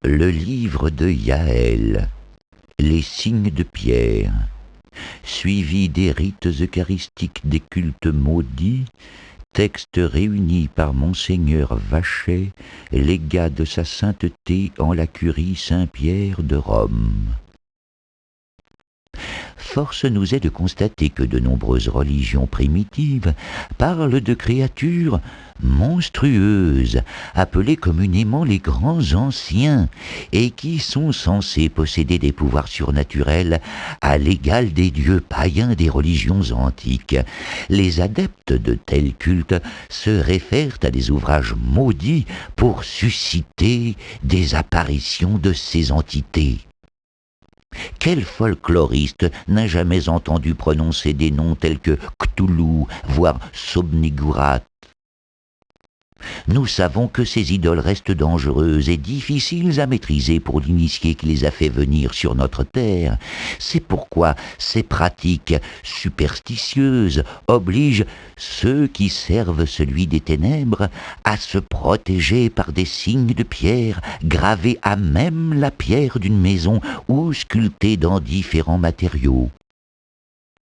Le livre de Yaël, les signes de pierre, suivi des rites eucharistiques des cultes maudits, texte réuni par Monseigneur Vachet, légat de sa sainteté en la curie Saint-Pierre de Rome. Force nous est de constater que de nombreuses religions primitives parlent de créatures monstrueuses, appelées communément les grands anciens, et qui sont censées posséder des pouvoirs surnaturels à l'égal des dieux païens des religions antiques. Les adeptes de tels cultes se réfèrent à des ouvrages maudits pour susciter des apparitions de ces entités. Quel folkloriste n'a jamais entendu prononcer des noms tels que Cthulhu, voire Sobnigurat? Nous savons que ces idoles restent dangereuses et difficiles à maîtriser pour l'initié qui les a fait venir sur notre terre. C'est pourquoi ces pratiques superstitieuses obligent ceux qui servent celui des ténèbres à se protéger par des signes de pierre gravés à même la pierre d'une maison ou sculptés dans différents matériaux.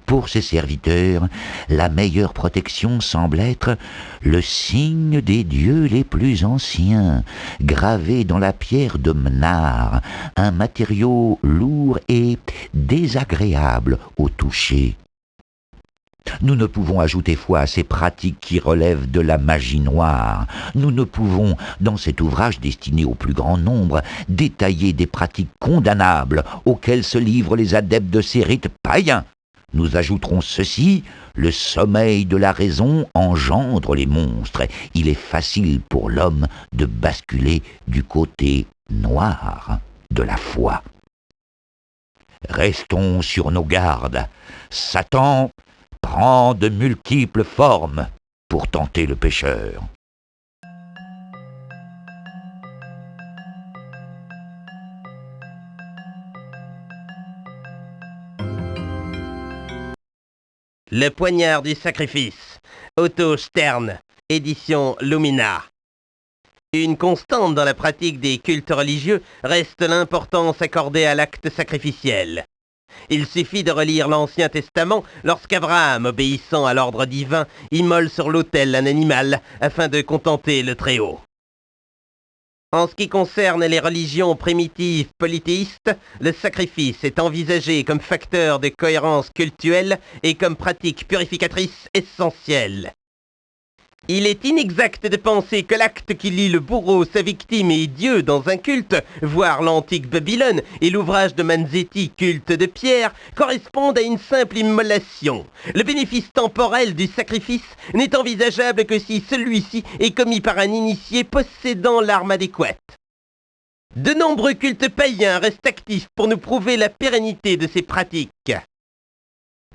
Pour ces serviteurs, la meilleure protection semble être le signe des dieux les plus anciens, gravé dans la pierre de Mnar, un matériau lourd et désagréable au toucher. Nous ne pouvons ajouter foi à ces pratiques qui relèvent de la magie noire. Nous ne pouvons, dans cet ouvrage destiné au plus grand nombre, détailler des pratiques condamnables auxquelles se livrent les adeptes de ces rites païens. Nous ajouterons ceci: le sommeil de la raison engendre les monstres. Il est facile pour l'homme de basculer du côté noir de la foi. Restons sur nos gardes. Satan prend de multiples formes pour tenter le pécheur. Le poignard du sacrifice, Otto Stern, édition Lumina. Une constante dans la pratique des cultes religieux reste l'importance accordée à l'acte sacrificiel. Il suffit de relire l'Ancien Testament lorsqu'Abraham, obéissant à l'ordre divin, immole sur l'autel un animal afin de contenter le Très-Haut. En ce qui concerne les religions primitives polythéistes, le sacrifice est envisagé comme facteur de cohérence cultuelle et comme pratique purificatrice essentielle. Il est inexact de penser que l'acte qui lie le bourreau, sa victime et Dieu dans un culte, voire l'antique Babylone et l'ouvrage de Manzetti, culte de pierre, correspondent à une simple immolation. Le bénéfice temporel du sacrifice n'est envisageable que si celui-ci est commis par un initié possédant l'arme adéquate. De nombreux cultes païens restent actifs pour nous prouver la pérennité de ces pratiques.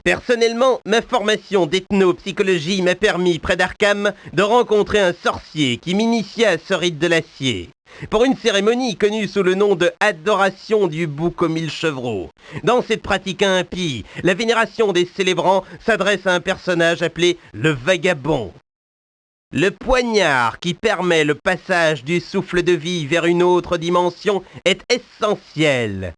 Personnellement, ma formation d'ethnopsychologie m'a permis, près d'Arkham, de rencontrer un sorcier qui m'initia à ce rite de l'acier, pour une cérémonie connue sous le nom de adoration du bouc aux 1000 chevreaux. Dans cette pratique impie, la vénération des célébrants s'adresse à un personnage appelé le vagabond. Le poignard qui permet le passage du souffle de vie vers une autre dimension est essentiel.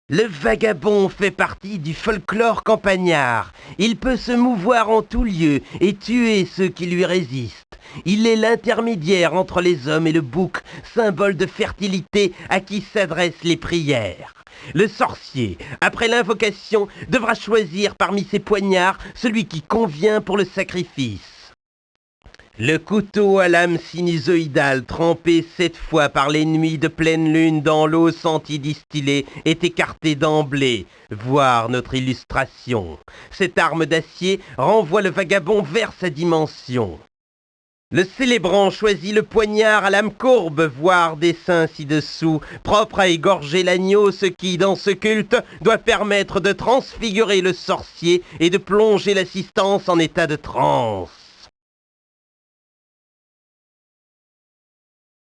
Le vagabond fait partie du folklore campagnard. Il peut se mouvoir en tout lieu et tuer ceux qui lui résistent. Il est l'intermédiaire entre les hommes et le bouc, symbole de fertilité à qui s'adressent les prières. Le sorcier, après l'invocation, devra choisir parmi ses poignards celui qui convient pour le sacrifice. Le couteau à lame sinusoïdale trempé 7 fois par les nuits de pleine lune dans l'eau sentie distillée est écarté d'emblée, voir notre illustration. Cette arme d'acier renvoie le vagabond vers sa dimension. Le célébrant choisit le poignard à lame courbe, voire dessin ci-dessous, propre à égorger l'agneau, ce qui, dans ce culte, doit permettre de transfigurer le sorcier et de plonger l'assistance en état de transe.